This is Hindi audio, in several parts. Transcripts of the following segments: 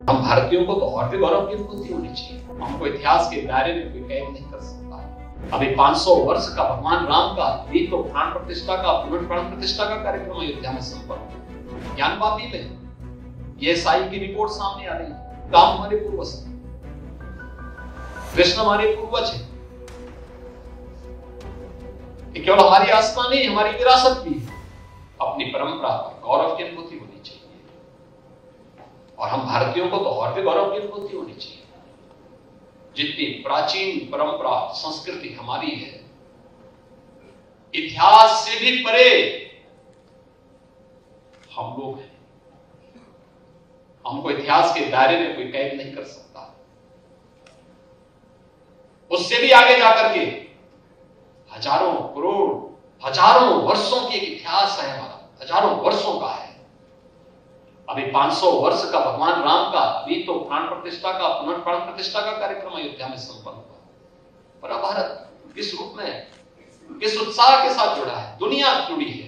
हम भारतीयों को तो और भी गौरव की अनुभूति होनी चाहिए। हमको इतिहास के दायरे में कोई कैद नहीं कर सकता। अभी 500 वर्ष का भगवान राम का भी तो प्राण प्रतिष्ठा का पुनर्प्राण प्रतिष्ठा का कार्यक्रम अयोध्या में संपन्न हुआ। ज्ञानवापी में ये साई की रिपोर्ट सामने आ रही है। राम हमारे पूर्वज हैं, कृष्ण हमारे पूर्वज हैं। केवल हमारी आस्था नहीं, हमारी विरासत भी है। अपनी परंपरा पर गौरव की अनुभूति होनी चाहिए और हम भारतीयों को तो और भी गौरव की अनुभूति होनी चाहिए। जितनी प्राचीन परंपरा संस्कृति हमारी है, इतिहास से भी परे हम लोग हैं। हमको इतिहास के दायरे में कोई कैद नहीं कर सकता। उससे भी आगे जाकर के हजारों करोड़ हजारों वर्षों की एक इतिहास है हमारा, हजारों वर्षों का है। अभी 500 वर्ष का भगवान राम का भी तो प्राण प्रतिष्ठा का पुनर्प्राण प्रतिष्ठा का कार्यक्रम अयोध्या में संपन्न हुआ। पर भारत किस रूप में, किस उत्साह के साथ जुड़ा है? दुनिया जुड़ी है,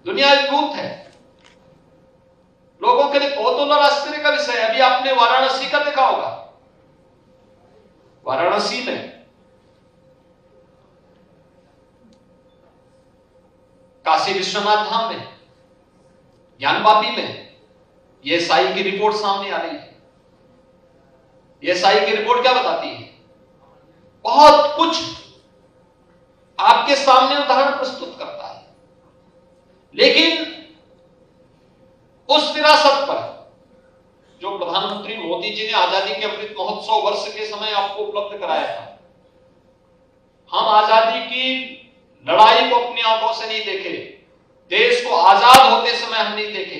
दुनिया एकजुट है। लोगों के लिए कौतूहल और आश्चर्य का विषय है। अभी आपने वाराणसी का देखा होगा। वाराणसी में काशी विश्वनाथ धाम में, ज्ञानवापी में यह साई की रिपोर्ट सामने आ रही है। यह साई की रिपोर्ट क्या बताती है? बहुत कुछ आपके सामने उदाहरण प्रस्तुत करता है, लेकिन उस विरासत पर जो प्रधानमंत्री मोदी जी ने आजादी के अमृत महोत्सव वर्ष के समय आपको उपलब्ध कराया था, हम आजादी की लड़ाई को अपनी आंखों से नहीं देखे, देश को आजाद होते समय हम नहीं देखे,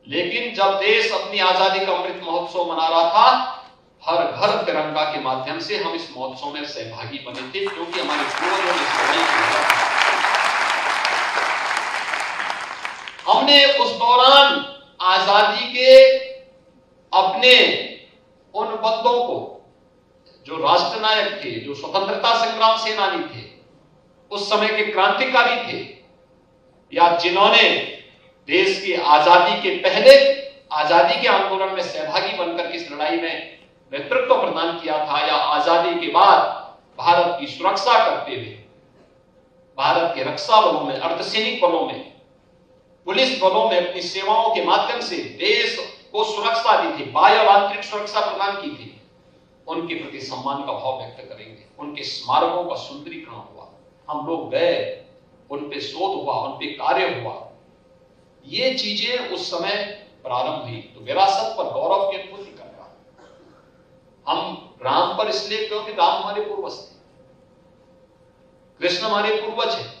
लेकिन जब देश अपनी आजादी का अमृत महोत्सव मना रहा था, हर घर तिरंगा के माध्यम से हम इस महोत्सव में सहभागी बने थे, क्योंकि हमारे पूर्वजों ने लड़ाई की। हमने उस दौरान आजादी के अपने उन बंदों को, जो राष्ट्र नायक थे, जो स्वतंत्रता संग्राम सेनानी थे, उस समय के क्रांतिकारी थे, या जिन्होंने देश की आजादी के पहले आजादी के आंदोलन में सहभागी बनकर इस लड़ाई में नेतृत्व प्रदान किया था, या आजादी के बाद भारत की सुरक्षा करते हुए भारत के रक्षा बलों में, अर्धसैनिक बलों में, पुलिस बलों में अपनी सेवाओं के माध्यम से देश को सुरक्षा दी थी, बाह्य और आंतरिक सुरक्षा प्रदान की थी, उनके प्रति सम्मान का भाव व्यक्त करेंगे। उनके स्मारकों का सुंदरीकरण हुआ, हम लोग गए, उन पे शोध हुआ, उन पे कार्य हुआ। ये चीजें उस समय प्रारंभ हुई। तो विरासत पर गौरव की अनुभूति कर रहा। हम राम पर इसलिए क्योंकि राम हमारे पूर्वज थे, कृष्ण हमारे पूर्वज है।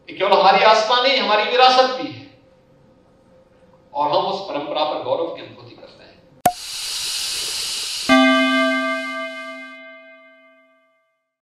केवल हमारी आस्था नहीं, हमारी विरासत भी है और हम उस परंपरा पर गौरव की अनुभूति कर